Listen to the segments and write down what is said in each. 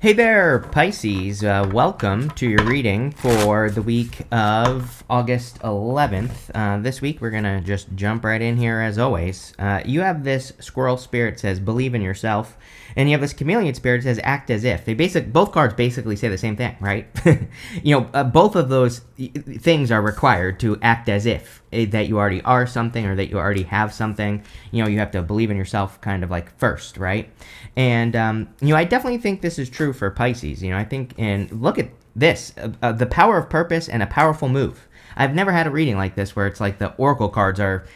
Hey there, Pisces. Welcome to your reading for the week of August 11th. This week, we're going to just jump right in here as always. You have this squirrel spirit says, believe in yourself. And you have this chameleon spirit says, act as if. Both cards basically say the same thing, right? Both of those things are required to act as if that you already are something or that you already have something. You have to believe in yourself kind of like first, right? And, I definitely think this is true for Pisces. I think, and look at this, the power of purpose and a powerful move. I've never had a reading like this where it's like the oracle cards are,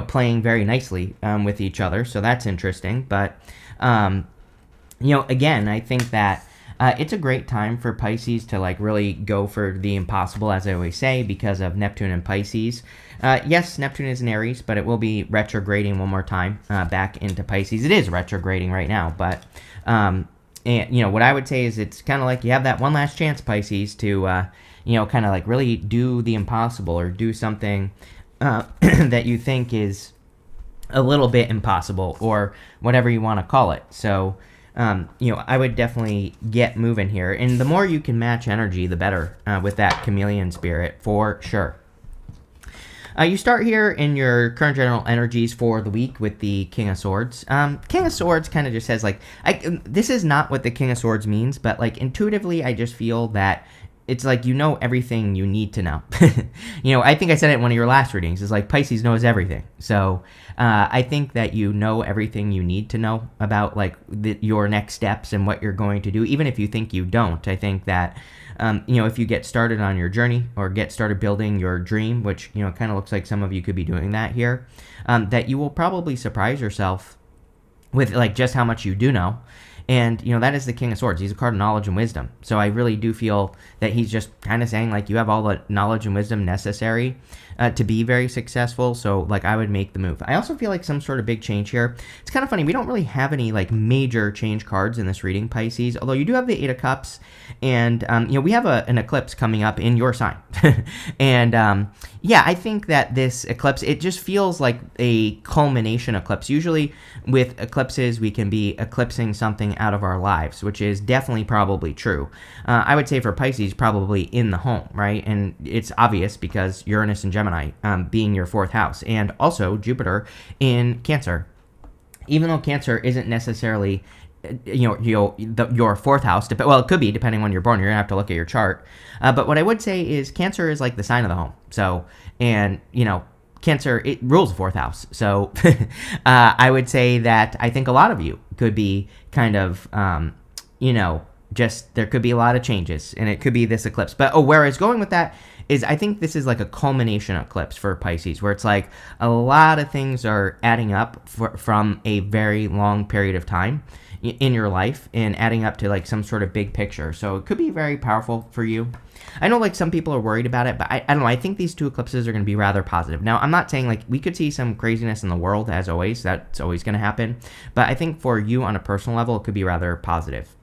playing very nicely with each other. So that's interesting. But, again, I think that it's a great time for Pisces to like really go for the impossible, as I always say, because of Neptune and Pisces. Yes, Neptune is in Aries, but it will be retrograding one more time back into Pisces. It is retrograding right now, but what I would say is it's kind of like you have that one last chance, Pisces, to kind of like really do the impossible or do something that you think is a little bit impossible or whatever you want to call it. So. I would definitely get moving here. And the more you can match energy, the better with that chameleon spirit, for sure. You start here in your current general energies for the week with the King of Swords. King of Swords kind of just says, like, this is not what the King of Swords means, but, like, intuitively, I just feel that it's like you know everything you need to know. I think I said it in one of your last readings. It's like Pisces knows everything. So I think that you know everything you need to know about like your next steps and what you're going to do, even if you think you don't. I think that, if you get started on your journey or get started building your dream, which, kind of looks like some of you could be doing that here, that you will probably surprise yourself with like just how much you do know. And, that is the King of Swords. He's a card of knowledge and wisdom. So I really do feel that he's just kind of saying, like, you have all the knowledge and wisdom necessary to be very successful. So, like, I would make the move. I also feel like some sort of big change here. It's kind of funny. We don't really have any, like, major change cards in this reading, Pisces. Although you do have the Eight of Cups. And, we have an eclipse coming up in your sign. And, I think that this eclipse, it just feels like a culmination eclipse. Usually with eclipses, we can be eclipsing something out of our lives, which is definitely probably true. I would say for Pisces, probably in the home, right? And it's obvious because Uranus and Gemini being your fourth house, and also Jupiter in Cancer. Even though Cancer isn't necessarily your fourth house, well, it could be depending on when you're born. You're gonna have to look at your chart. But what I would say is Cancer is like the sign of the home. So, and Cancer, it rules the fourth house. So I would say that I think a lot of you could be kind of, just there could be a lot of changes, and it could be this eclipse. But where I was going with that is I think this is like a culmination eclipse for Pisces, where it's like a lot of things are adding up from a very long period of time in your life and adding up to like some sort of big picture. So it could be very powerful for you. I know like some people are worried about it, but I don't know. I think these two eclipses are going to be rather positive. Now, I'm not saying like we could see some craziness in the world, as always. That's always going to happen. But I think for you on a personal level, it could be rather positive.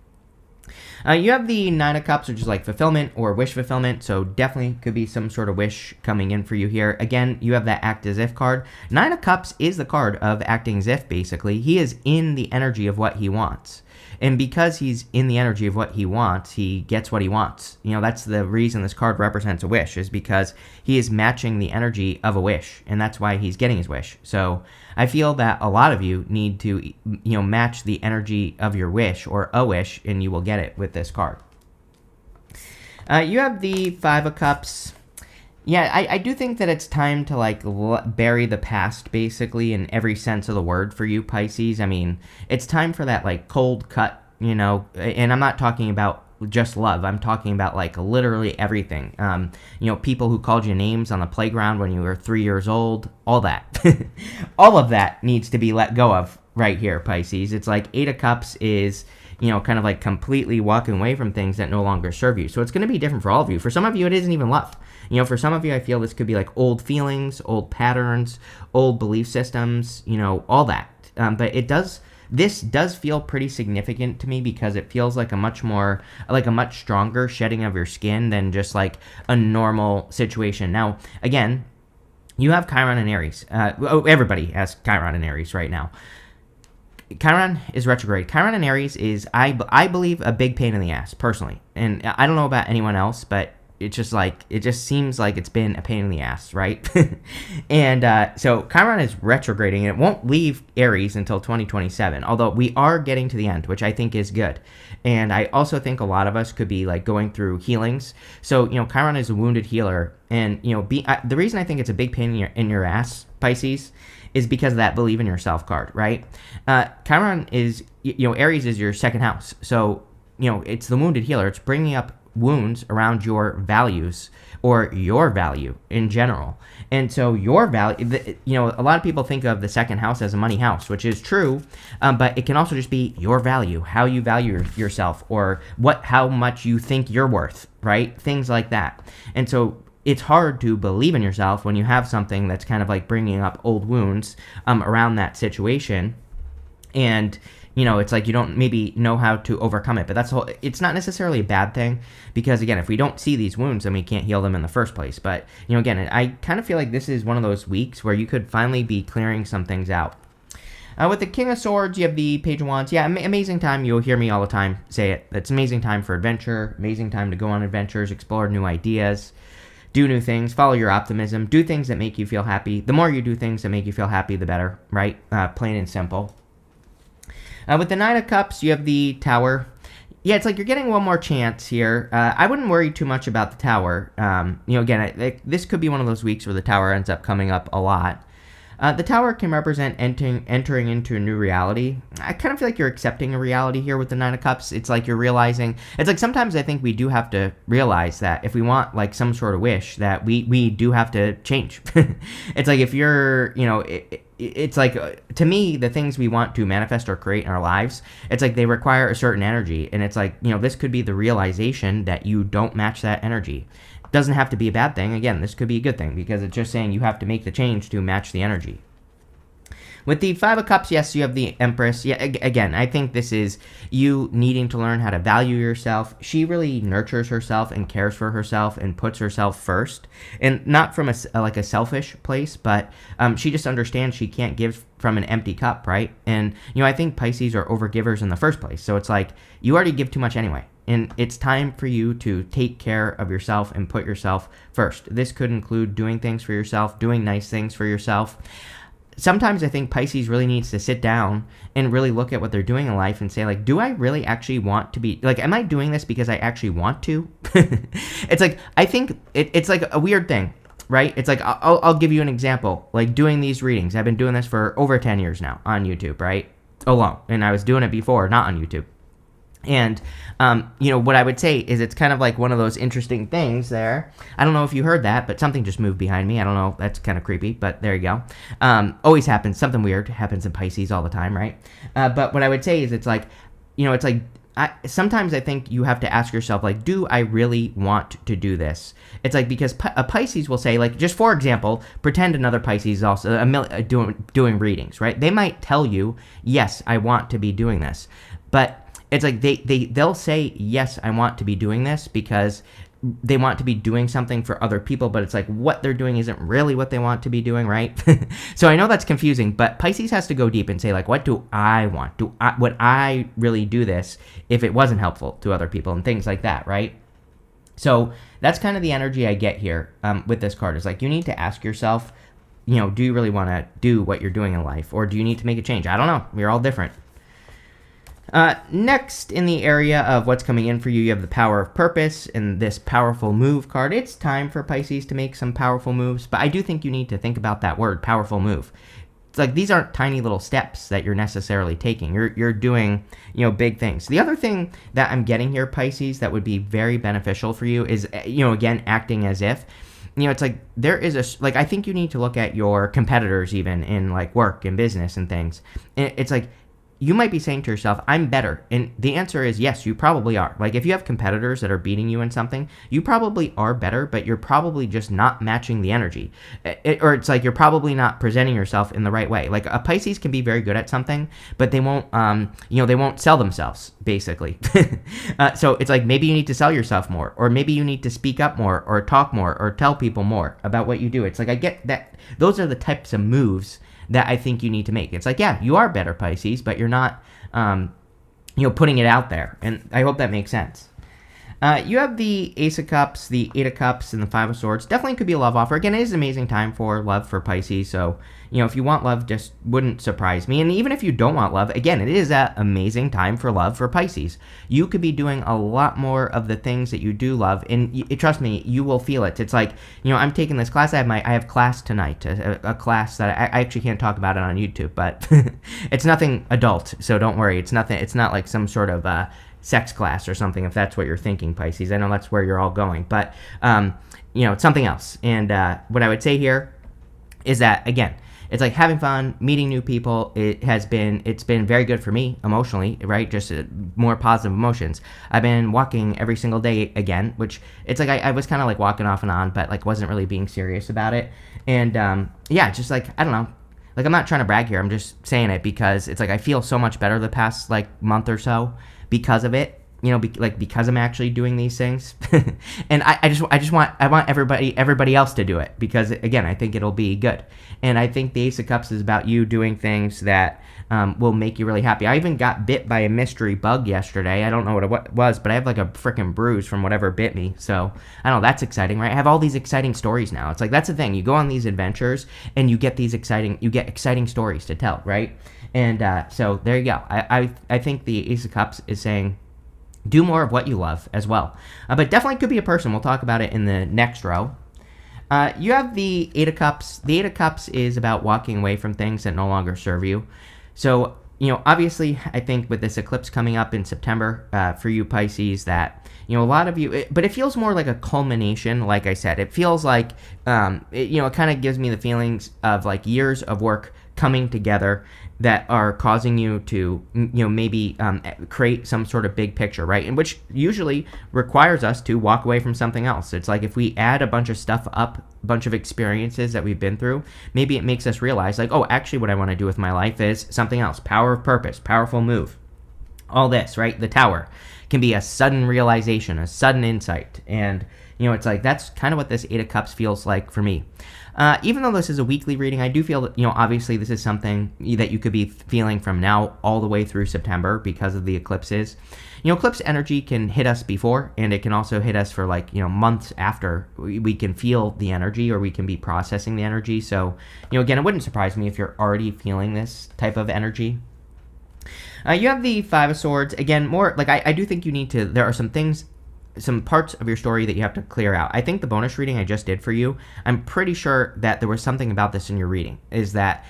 You have the Nine of Cups, which is like fulfillment or wish fulfillment. So definitely could be some sort of wish coming in for you here. Again, you have that act as if card. Nine of Cups is the card of acting as if, basically. He is in the energy of what he wants. And because he's in the energy of what he wants, he gets what he wants. That's the reason this card represents a wish, is because he is matching the energy of a wish. And that's why he's getting his wish. So I feel that a lot of you need to, match the energy of your wish or a wish, and you will get it with this card. You have the Five of Cups. Yeah, I do think that it's time to like bury the past, basically, in every sense of the word for you, Pisces. I mean, it's time for that like cold cut, and I'm not talking about just love. I'm talking about like literally everything. People who called you names on the playground when you were 3 years old, all that. All of that needs to be let go of right here, Pisces. It's like Eight of Cups is, kind of like completely walking away from things that no longer serve you. So it's going to be different for all of you. For some of you, it isn't even love. For some of you, I feel this could be like old feelings, old patterns, old belief systems, all that. But this does feel pretty significant to me because it feels like a much stronger shedding of your skin than just like a normal situation. Now, again, you have Chiron and Aries. Everybody has Chiron and Aries right now. Chiron is retrograde. Chiron in Aries is, I believe, a big pain in the ass, personally. And I don't know about anyone else, but it's just like, it just seems like it's been a pain in the ass, right? And so Chiron is retrograding, and it won't leave Aries until 2027, although we are getting to the end, which I think is good. And I also think a lot of us could be like going through healings. So, Chiron is a wounded healer. And, the reason I think it's a big pain in your ass, Pisces, is because of that believe in yourself card, right? Chiron is, Aries is your second house. So, it's the wounded healer. It's bringing up wounds around your values or your value in general. And so your value, a lot of people think of the second house as a money house, which is true, but it can also just be your value, how you value yourself, or how much you think you're worth, right? Things like that. And so it's hard to believe in yourself when you have something that's kind of like bringing up old wounds around that situation. And it's like you don't maybe know how to overcome it, but it's not necessarily a bad thing, because again, if we don't see these wounds, then we can't heal them in the first place. But, again, I kind of feel like this is one of those weeks where you could finally be clearing some things out. With the King of Swords, you have the Page of Wands. Yeah, amazing time. You'll hear me all the time say it. It's amazing time for adventure, amazing time to go on adventures, explore new ideas, do new things, follow your optimism, do things that make you feel happy. The more you do things that make you feel happy, the better, right? Plain and simple. With the Nine of Cups, you have the Tower. Yeah, it's like you're getting one more chance here. I wouldn't worry too much about the Tower. Again, this could be one of those weeks where the Tower ends up coming up a lot. The Tower can represent entering into a new reality. I kind of feel like you're accepting a reality here with the Nine of Cups. It's like you're realizing, it's like sometimes I think we do have to realize that if we want like some sort of wish, that we do have to change. It's like if you're, it's like, to me, the things we want to manifest or create in our lives, it's like they require a certain energy. And it's like, this could be the realization that you don't match that energy. Doesn't have to be a bad thing. Again, this could be a good thing, because it's just saying you have to make the change to match the energy. With the Five of Cups, yes, you have the Empress. Yeah, again, I think this is you needing to learn how to value yourself. She really nurtures herself and cares for herself and puts herself first. And not from a selfish place, but she just understands she can't give from an empty cup, right? And, I think Pisces are overgivers in the first place. So it's like you already give too much anyway. And it's time for you to take care of yourself and put yourself first. This could include doing things for yourself, doing nice things for yourself. Sometimes I think Pisces really needs to sit down and really look at what they're doing in life and say, like, do I really actually want to be, like, am I doing this because I actually want to? It's like, I think it's like a weird thing, right? It's like, I'll give you an example, like doing these readings. I've been doing this for over 10 years now on YouTube, right? Alone. And I was doing it before, not on YouTube. And, what I would say is it's kind of like one of those interesting things there. I don't know if you heard that, but something just moved behind me. I don't know. That's kind of creepy, but there you go. Always happens. Something weird happens in Pisces all the time, right? But what I would say is it's like, sometimes I think you have to ask yourself, like, do I really want to do this? It's like, because a Pisces will say, like, just for example, pretend another Pisces is also doing readings, right? They might tell you, yes, I want to be doing this. But it's like they'll say, yes, I want to be doing this because they want to be doing something for other people, but it's like what they're doing isn't really what they want to be doing, right? So I know that's confusing, but Pisces has to go deep and say, like, what do I want? Would I really do this if it wasn't helpful to other people and things like that, right? So that's kind of the energy I get here with this card. Is like you need to ask yourself, do you really want to do what you're doing in life, or do you need to make a change? I don't know. We're all different. Next, in the area of what's coming in for you, you have the Power of Purpose and this Powerful Move card. It's time for Pisces to make some powerful moves, but I do think you need to think about that word, powerful move. It's like these aren't tiny little steps that you're necessarily taking. You're doing, big things. The other thing that I'm getting here, Pisces, that would be very beneficial for you is, again, acting as if. It's like there is I think you need to look at your competitors even in like work and business and things. And it's like, you might be saying to yourself, I'm better. And the answer is yes, you probably are. Like if you have competitors that are beating you in something, you probably are better, but you're probably just not matching the energy. Or it's like you're probably not presenting yourself in the right way. Like a Pisces can be very good at something, but they won't, they won't sell themselves, basically. So it's like maybe you need to sell yourself more, or maybe you need to speak up more, or talk more, or tell people more about what you do. It's like I get that those are the types of moves that I think you need to make. It's like, yeah, you are better, Pisces, but you're not, putting it out there. And I hope that makes sense. You have the Ace of Cups, the Eight of Cups, and the Five of Swords. Definitely could be a love offer. Again, it is an amazing time for love for Pisces. So, if you want love, just wouldn't surprise me. And even if you don't want love, again, it is an amazing time for love for Pisces. You could be doing a lot more of the things that you do love. And trust me, you will feel it. It's like, I'm taking this class. I have class tonight, a class that I actually can't talk about it on YouTube, but it's nothing adult. So don't worry. It's not like some sort of, sex class or something, if that's what you're thinking, Pisces. I know that's where you're all going, but it's something else. And what I would say here is that, again, it's like having fun, meeting new people. It's been very good for me emotionally, right? Just more positive emotions. I've been walking every single day again, which it's like I was kind of like walking off and on, but like wasn't really being serious about it. And just like, I don't know. Like, I'm not trying to brag here. I'm just saying it because it's like I feel so much better the past like month or so because of it, because I'm actually doing these things. And I want everybody else to do it because, again, I think it'll be good. And I think the Ace of Cups is about you doing things that will make you really happy. I even got bit by a mystery bug yesterday. I don't know what it was, but I have like a freaking bruise from whatever bit me. So I don't know, that's exciting, right? I have all these exciting stories now. It's like, that's the thing. You go on these adventures and you get exciting stories to tell, right? And so there you go. I think the Ace of Cups is saying do more of what you love as well. But definitely could be a person. We'll talk about it in the next row. You have the Eight of Cups. The Eight of Cups is about walking away from things that no longer serve you. So, obviously, I think with this eclipse coming up in September for you, Pisces, that, a lot of you, but it feels more like a culmination, like I said. It feels like, it kind of gives me the feelings of like years of work coming together that are causing you to, maybe create some sort of big picture, right? And which usually requires us to walk away from something else. It's like if we add a bunch of stuff up, a bunch of experiences that we've been through, maybe it makes us realize like, oh, actually what I want to do with my life is something else. Power of purpose, powerful move. All this, right? The Tower can be a sudden realization, a sudden insight. And, it's like that's kind of what this Eight of Cups feels like for me. Even though this is a weekly reading, I do feel that, obviously this is something that you could be feeling from now all the way through September because of the eclipses. Eclipse energy can hit us before, and it can also hit us for like, months after we can feel the energy or we can be processing the energy. So, again, it wouldn't surprise me if you're already feeling this type of energy. You have the Five of Swords. Again, more like I do think you need to, there are some parts of your story that you have to clear out. I think the bonus reading I just did for you, I'm pretty sure that there was something about this in your reading, is that,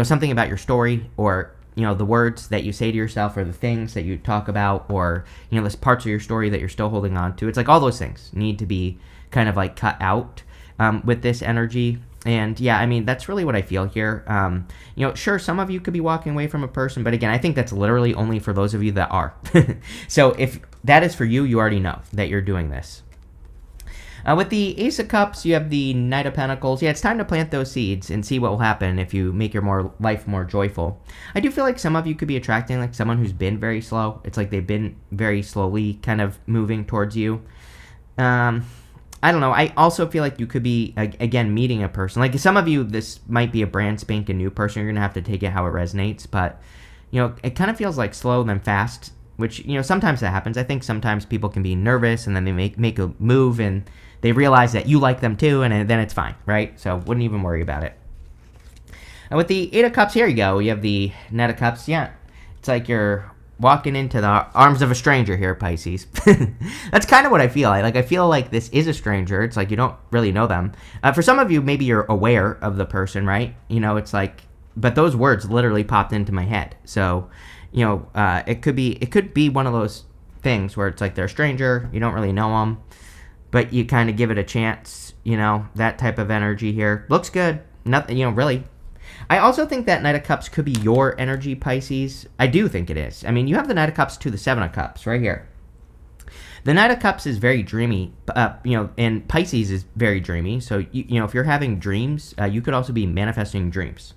something about your story or, the words that you say to yourself or the things that you talk about or, there's parts of your story that you're still holding on to. It's like all those things need to be kind of like cut out with this energy. And yeah, I mean, that's really what I feel here. Sure, some of you could be walking away from a person, but again, I think that's literally only for those of you that are. So if that is for you, you already know that you're doing this. With the Ace of Cups, you have the Knight of Pentacles. Yeah, it's time to plant those seeds and see what will happen if you make your life more joyful. I do feel like some of you could be attracting like someone who's been very slow. It's like they've been very slowly kind of moving towards you. I don't know. I also feel like you could be, again, meeting a person. Like some of you, this might be a brand spanking new person. You're going to have to take it how it resonates. But, it kind of feels like slow then fast, which, sometimes that happens. I think sometimes people can be nervous and then they make a move and they realize that you like them too. And then it's fine, right? So wouldn't even worry about it. And with the Eight of Cups, here you go. You have the Knight of Cups. Yeah, it's like you're walking into the arms of a stranger here, Pisces. That's kind of what I feel. I feel like this is a stranger. It's like you don't really know them. For some of you, maybe you're aware of the person, right? It's like, but those words literally popped into my head. So, it could be one of those things where it's like they're a stranger, you don't really know them, but you kind of give it a chance. That type of energy here looks good. Nothing, really. I also think that Knight of Cups could be your energy, Pisces. I do think it is. I mean, you have the Knight of Cups to the Seven of Cups right here. The Knight of Cups is very dreamy, and Pisces is very dreamy. So, if you're having dreams, you could also be manifesting dreams.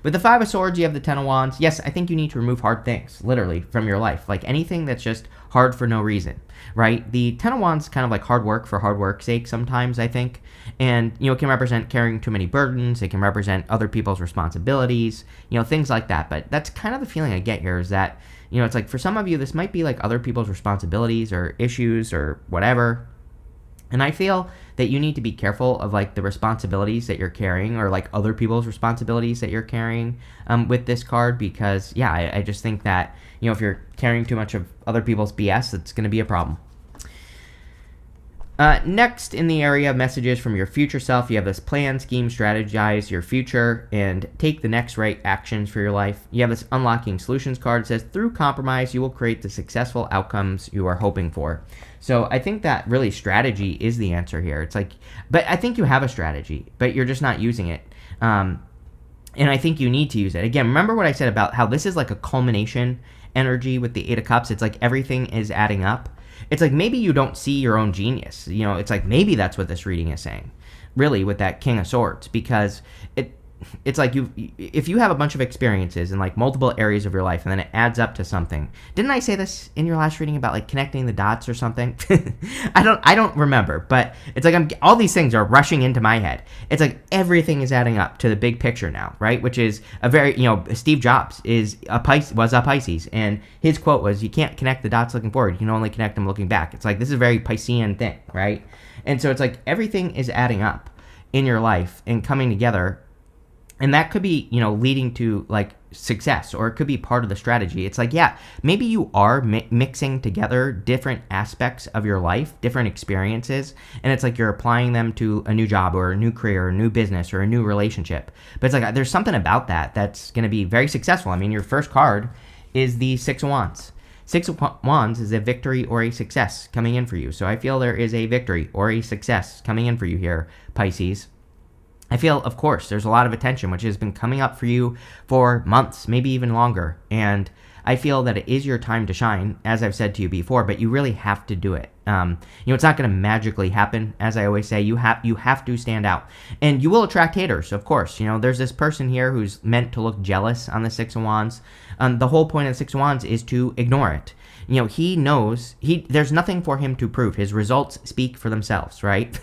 With the Five of Swords, you have the Ten of Wands. Yes, I think you need to remove hard things, literally, from your life. Like anything that's just hard for no reason, right? The Ten of Wands kind of like hard work for hard work's sake sometimes, I think. And, it can represent carrying too many burdens. It can represent other people's responsibilities, things like that. But that's kind of the feeling I get here is that, it's like for some of you, this might be like other people's responsibilities or issues or whatever. And I feel that you need to be careful of like the responsibilities that you're carrying or like other people's responsibilities that you're carrying with this card because, yeah, I just think that, if you're carrying too much of other people's BS, it's going to be a problem. Next, in the area of messages from your future self, you have this plan, scheme, strategize your future, and take the next right actions for your life. You have this unlocking solutions card. It says, through compromise, you will create the successful outcomes you are hoping for. So I think that really strategy is the answer here. It's like, but I think you have a strategy, but you're just not using it. And I think you need to use it. Again, remember what I said about how this is like a culmination energy with the Eight of Cups. It's like everything is adding up. It's like maybe you don't see your own genius. It's like maybe that's what this reading is saying, really, with that King of Swords, because it's like if you have a bunch of experiences in like multiple areas of your life and then it adds up to something. Didn't I say this in your last reading about like connecting the dots or something? I don't remember, but it's like all these things are rushing into my head. It's like everything is adding up to the big picture now, right? Which is a very, Steve Jobs was a Pisces, and his quote was, "You can't connect the dots looking forward. You can only connect them looking back." It's like this is a very Piscean thing, right? And so it's like everything is adding up in your life and coming together. And that could be, leading to like success, or it could be part of the strategy. It's like, yeah, maybe you are mixing together different aspects of your life, different experiences, and it's like you're applying them to a new job or a new career or a new business or a new relationship. But it's like there's something about that that's going to be very successful. I mean, your first card is the Six of Wands. Six of Wands is a victory or a success coming in for you. So I feel there is a victory or a success coming in for you here, Pisces. I feel, of course, there's a lot of attention, which has been coming up for you for months, maybe even longer. And I feel that it is your time to shine, as I've said to you before, but you really have to do it. It's not going to magically happen. As I always say, you have to stand out. And you will attract haters, of course. There's this person here who's meant to look jealous on the Six of Wands. The whole point of the Six of Wands is to ignore it. He knows there's nothing for him to prove. His results speak for themselves, right?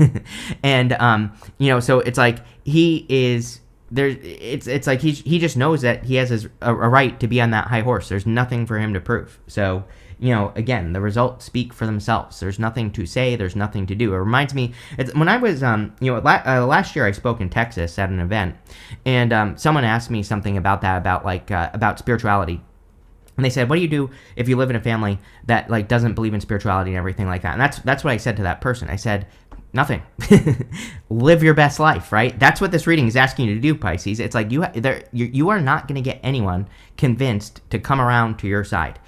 And so it's like he is there. It's like he just knows that he has a right to be on that high horse. There's nothing for him to prove. So again, the results speak for themselves. There's nothing to say. There's nothing to do. It reminds me, when I was last year I spoke in Texas at an event, and someone asked me something about that, about spirituality. And they said, what do you do if you live in a family that like doesn't believe in spirituality and everything like that? And that's what I said to that person. I said, nothing. Live your best life, right? That's what this reading is asking you to do, Pisces. It's like you are not going to get anyone convinced to come around to your side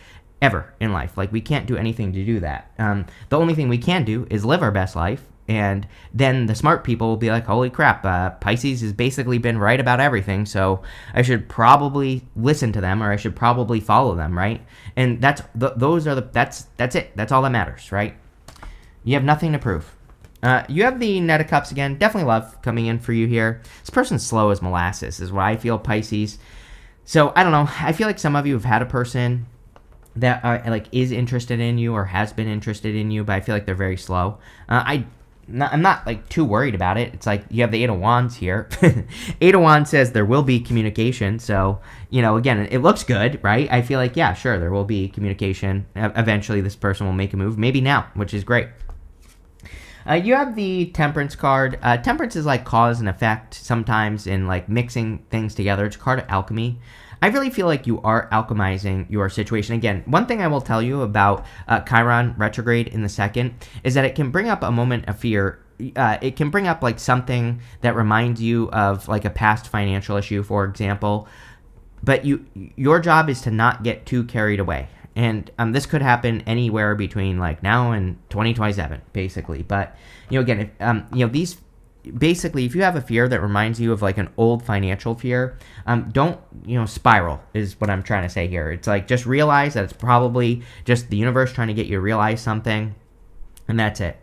ever in life. Like we can't do anything to do that. The only thing we can do is live our best life. And then the smart people will be like, holy crap, Pisces has basically been right about everything, so I should probably listen to them, or I should probably follow them, right? And that's it. That's all that matters, right? You have nothing to prove. You have the Knight of Cups again. Definitely love coming in for you here. This person's slow as molasses is what I feel, Pisces. So, I don't know. I feel like some of you have had a person that is interested in you or has been interested in you, but I feel like they're very slow. I'm not like too worried about it. It's like you have the Eight of Wands here. Eight of Wands says there will be communication. So, again, it looks good, right? I feel like, yeah, sure, there will be communication. Eventually this person will make a move. Maybe now, which is great. You have the Temperance card. Temperance is like cause and effect sometimes in like mixing things together. It's a card of alchemy. I really feel like you are alchemizing your situation. Again, one thing I will tell you about Chiron retrograde in the second is that it can bring up a moment of fear. It can bring up like something that reminds you of like a past financial issue, for example. But your job is to not get too carried away. And this could happen anywhere between like now and 2027, basically. But, again, these... Basically, if you have a fear that reminds you of like an old financial fear, don't, spiral is what I'm trying to say here. It's like just realize that it's probably just the universe trying to get you to realize something, and that's it.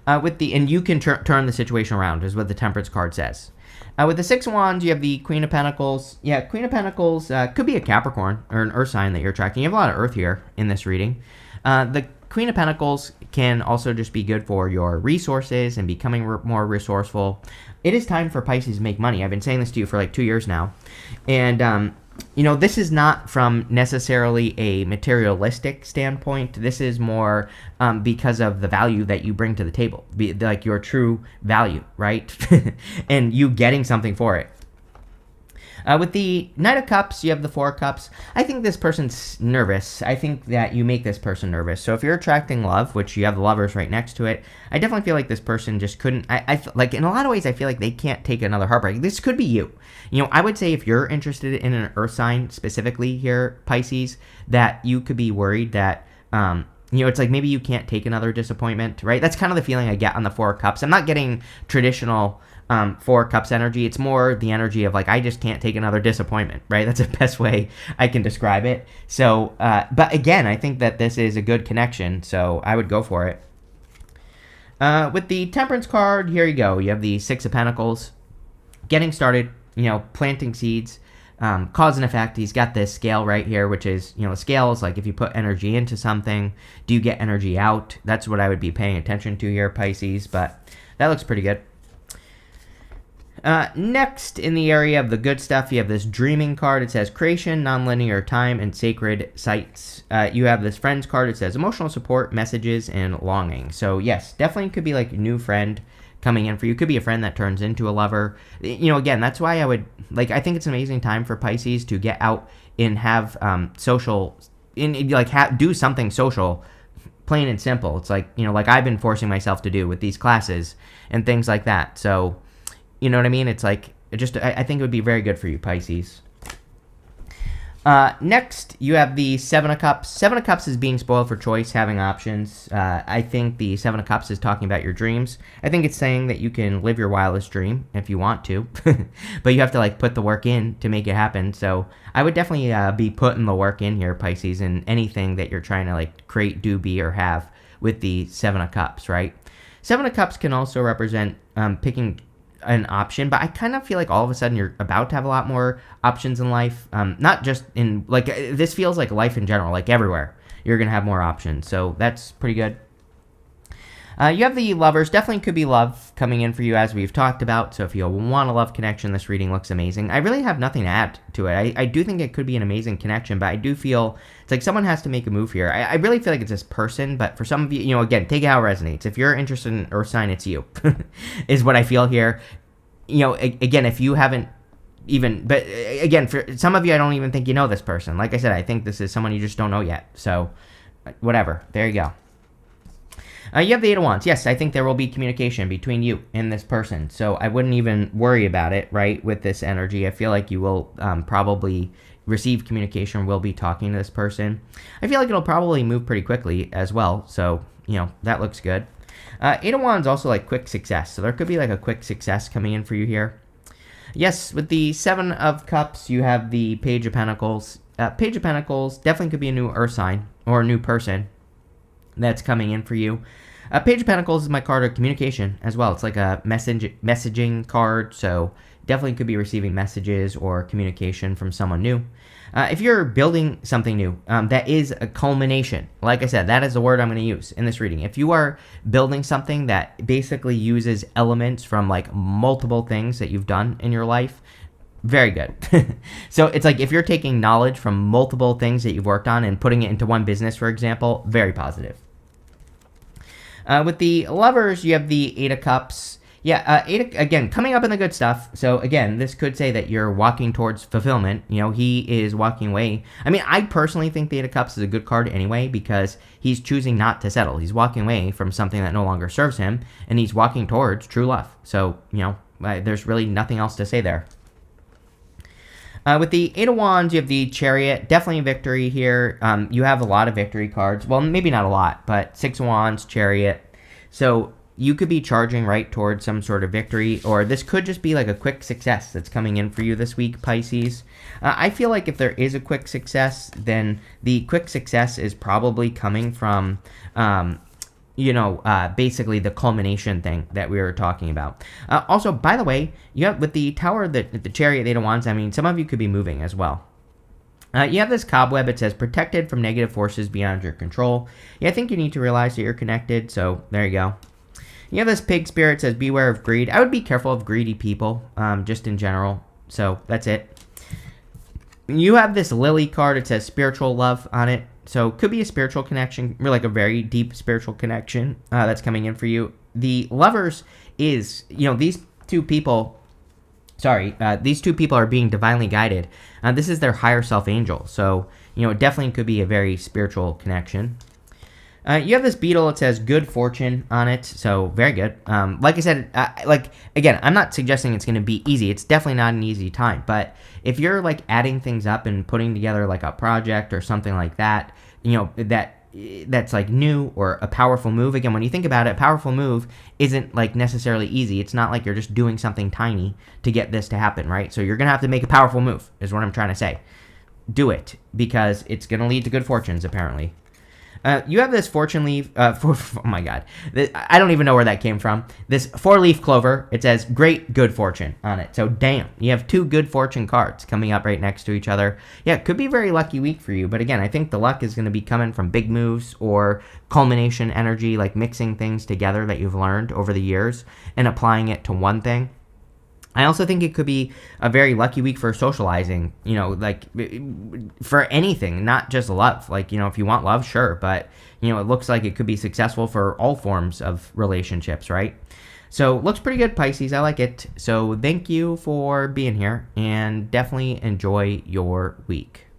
And you can turn the situation around is what the Temperance card says. With the Six of Wands, you have the Queen of Pentacles. Yeah, Queen of Pentacles could be a Capricorn or an Earth sign that you're tracking. You have a lot of Earth here in this reading. The Queen of Pentacles can also just be good for your resources and becoming more resourceful. It is time for Pisces to make money. I've been saying this to you for like 2 years now. And, this is not from necessarily a materialistic standpoint. This is more because of the value that you bring to the table, like your true value, right? And you getting something for it. With the Knight of Cups, you have the Four of Cups. I think this person's nervous. I think that you make this person nervous. So if you're attracting love, which you have the Lovers right next to it, I definitely feel like this person just couldn't. Like in a lot of ways, I feel like they can't take another heartbreak. This could be you. I would say if you're interested in an Earth sign specifically here, Pisces, that you could be worried that. It's like maybe you can't take another disappointment, right? That's kind of the feeling I get on the Four of Cups. I'm not getting traditional Four Cups energy. It's more the energy of like, I just can't take another disappointment, right? That's the best way I can describe it. So, but again, I think that this is a good connection, so I would go for it. With the Temperance card, here you go. You have the Six of Pentacles. Getting started, planting seeds. Cause and effect, he's got this scale right here, which is, the scale is like if you put energy into something, do you get energy out? That's what I would be paying attention to here, Pisces, but that looks pretty good. Next, in the area of the good stuff, you have this Dreaming card. It says creation, nonlinear time, and sacred sites. You have this Friends card. It says emotional support, messages, and longing. So yes, definitely could be like a new friend coming in for you. Could be a friend that turns into a lover. Again, that's why I would I think it's an amazing time for Pisces to get out and have social, do something social, plain and simple. It's like I've been forcing myself to do with these classes and things like that. So, you know what I mean? It's like I think it would be very good for you, Pisces. Next, you have the Seven of Cups. Seven of Cups is being spoiled for choice, having options. I think the Seven of Cups is talking about your dreams. I think it's saying that you can live your wildest dream if you want to, but you have to put the work in to make it happen. So I would definitely be putting the work in here, Pisces, in anything that you're trying to create, do, be, or have with the Seven of Cups, right? Seven of Cups can also represent picking an option, but I kind of feel like all of a sudden you're about to have a lot more options in life. Not just in this feels like life in general, everywhere you're gonna have more options. So that's pretty good. You have the Lovers. Definitely could be love coming in for you, as we've talked about. So if you want a love connection, this reading looks amazing. I really have nothing to add to it. I do think it could be an amazing connection, but I do feel it's like someone has to make a move here. I really feel like it's this person, but for some of you, again, take it how it resonates. If you're interested in Earth sign, it's you, is what I feel here. Again, if you haven't but again, for some of you, I don't even think you know this person. Like I said, I think this is someone you just don't know yet. So whatever, there you go. You have the Eight of Wands. Yes, I think there will be communication between you and this person. So I wouldn't even worry about it, right, with this energy. I feel like you will probably receive communication, will be talking to this person. I feel like it'll probably move pretty quickly as well. So, that looks good. Eight of Wands also quick success. So there could be a quick success coming in for you here. Yes, with the Seven of Cups, you have the Page of Pentacles. Page of Pentacles definitely could be a new Earth sign or a new person that's coming in for you. Page of Pentacles is my card of communication as well. It's like a messaging card, so definitely could be receiving messages or communication from someone new. If you're building something new, that is a culmination. Like I said, that is the word I'm going to use in this reading. If you are building something that basically uses elements from multiple things that you've done in your life, very good. So it's like if you're taking knowledge from multiple things that you've worked on and putting it into one business, for example, very positive. With the Lovers, you have the Eight of Cups. Yeah, again, coming up in the good stuff. So again, this could say that you're walking towards fulfillment. He is walking away. I mean, I personally think the Eight of Cups is a good card anyway because he's choosing not to settle. He's walking away from something that no longer serves him, and he's walking towards true love. So, there's really nothing else to say there. With the Eight of Wands, you have the Chariot. Definitely a victory here. You have a lot of victory cards. Well, maybe not a lot, but Six of Wands, Chariot. So you could be charging right towards some sort of victory, or this could just be a quick success that's coming in for you this week, Pisces. I feel like if there is a quick success, then the quick success is probably coming from basically the culmination thing that we were talking about. Also, by the way, you have with the Tower, the Chariot, Eight of Wands, I mean, some of you could be moving as well. You have this cobweb. It says protected from negative forces beyond your control. Yeah, I think you need to realize that you're connected. So there you go. You have this pig spirit. It says beware of greed. I would be careful of greedy people, just in general. So that's it. You have this lily card. It says spiritual love on it. So could be a spiritual connection, or like a very deep spiritual connection that's coming in for you. The lovers is, these two people. Sorry, these two people are being divinely guided. This is their higher self angel. So, it definitely could be a very spiritual connection. You have this beetle. It says good fortune on it. So, very good. Like I said, again, I'm not suggesting it's going to be easy. It's definitely not an easy time. But if you're like adding things up and putting together like a project or something like that, that's like new or a powerful move. Again, when you think about it, a powerful move isn't like necessarily easy. It's not like you're just doing something tiny to get this to happen, right? So you're going to have to make a powerful move is what I'm trying to say. Do it because it's going to lead to good fortunes, apparently. You have this fortune leaf. Oh my God. I don't even know where that came from. This 4-leaf clover. It says great good fortune on it. So damn, you have 2 good fortune cards coming up right next to each other. Yeah, it could be a very lucky week for you. But again, I think the luck is going to be coming from big moves or culmination energy, like mixing things together that you've learned over the years and applying it to one thing. I also think it could be a very lucky week for socializing, like for anything, not just love. Like, if you want love, sure. But, it looks like it could be successful for all forms of relationships, right? So looks pretty good, Pisces. I like it. So thank you for being here and definitely enjoy your week.